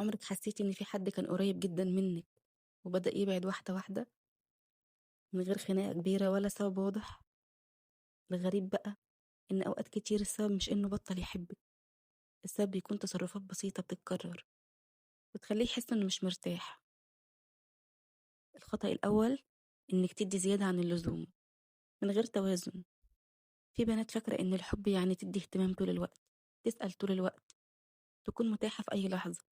عمرك حسيتي إن في حد كان قريب جدًا منِّك وبدأ يبعد واحدة واحدة من غير خناقة كبيرة ولا سبب واضح؟ الغريب بقى إن أوقات كتير السبب مش إنه بطل يحبِّك، السبب بيكون تصرفات بسيطة بتتكرر وتخلّيه يحس إنه مش مرتاح. الخطأ الأول إنِّك تدّي زيادة عن اللزوم من غير توازن. في بنات فاكرة إن الحب يعني تدّي اهتمام طول الوقت، تسأل طول الوقت، تكون متاحة في أي لحظة،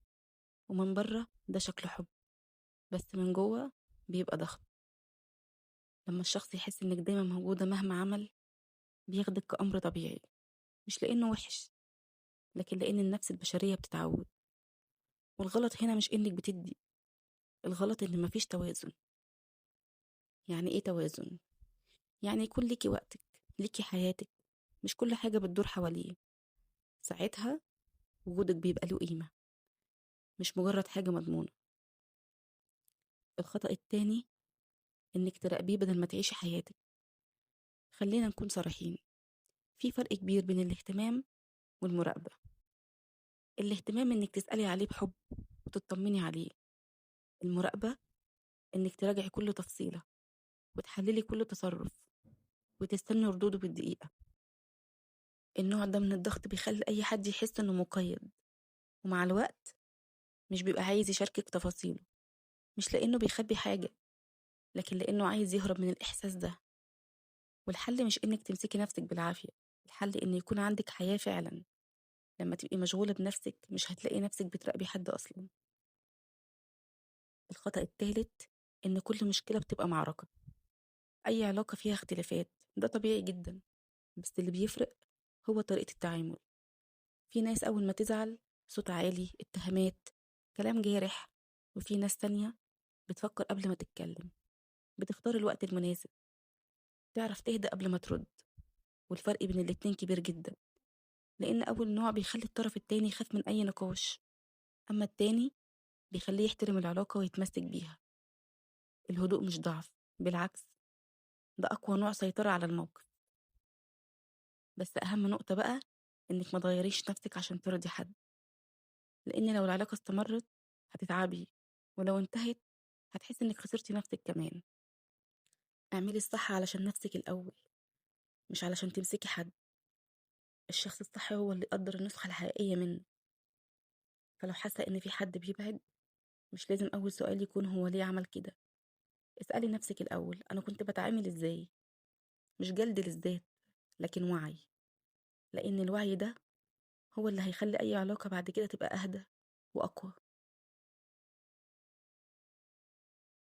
ومن برّه ده شكله حب، بس من جوّه بيبقى ضغط. لمّا الشخص يحس إنِّك دايمًا موجودة مهما عمل، بياخدِك كأمر طبيعي، مش لإنه وِحِش، لكن لإن النفس البشرية بتتعود. والغلط هنا مش إنِّك بتدّي، الغلط إن ما فيش توازن. يعني إيه توازن؟ يعني يكون ليكِ وقتِك، ليكِ حياتِك، مش كل حاجة بتدور حواليه. ساعتها وجودِك بيبقى له قيمة، مش مجرد حاجة مضمونة. الخطأ التاني إنِّك تراقبيه بدل ما تعيشي حياتِك. خلّينا نكون صريحين، في فرق كبير بين الاهتمام والمراقبة. الاهتمام إنِّك تسألي عليه بحُب وتطمني عليه، المراقبة إنِّك تراجعي كل تفصيلة وتحلّلي كل تصرُّف وتستني ردوده بالدقيقة. النوع ده من الضغط بيخلّي أي حد يحس إنه مُقيّد، ومع الوقت مش بيبقى عايز يشاركِك تفاصيله، مش لإنه بيخبّي حاجة، لكن لإنه عايز يهرب من الإحساس ده. والحل مش إنِّك تمسكي نَفْسِك بالعافية، الحل إن يكون عندِك حياة فعلًا. لمّا تبقي مشغولة بنَفْسِك مش هتلاقي نَفْسِك بتراقبي حد أصلًا. الخطأ التالت إن كل مشكلة بتبقى معركة. أي علاقة فيها اختلافات ده طبيعي جدًا، بس اللي بيفرق هو طريقة التعامل. في ناس أول ما تزعل صوت عالي، اتهامات، كلام جارح، وفي ناس تانية بتفكر قبل ما تتكلم، بتختار الوقت المناسب، تعرف تهدى قبل ما ترد. والفرق بين الاتنين كبير جدا، لأن أول نوع بيخلي الطرف التاني يخاف من أي نقاش، أما التاني بيخليه يحترم العلاقة ويتمسك بيها. الهدوء مش ضعف، بالعكس ده أقوى نوع سيطرة على الموقف. بس أهم نقطة بقى إنك ما تغيريش نفسك عشان ترضي حد، لأن لو العلاقة استمرت هتتعبي، ولو انتهت هتحسي إنك خسرتي نفسك كمان. اعملي الصح علشان نفسك الأول، مش علشان تمسكي حد. الشخص الصح هو اللي يقدر النسخة الحقيقية منه. فلو حاسة إن في حد بيبعد، مش لازم أول سؤال يكون هو ليه عمل كده. اسألي نفسك الأول أنا كنت بتعامل إزاي. مش جلد للذات، لكن وعي، لأن الوعي ده هو اللي هيخلي أي علاقة بعد كده تبقى أهدى وأقوى.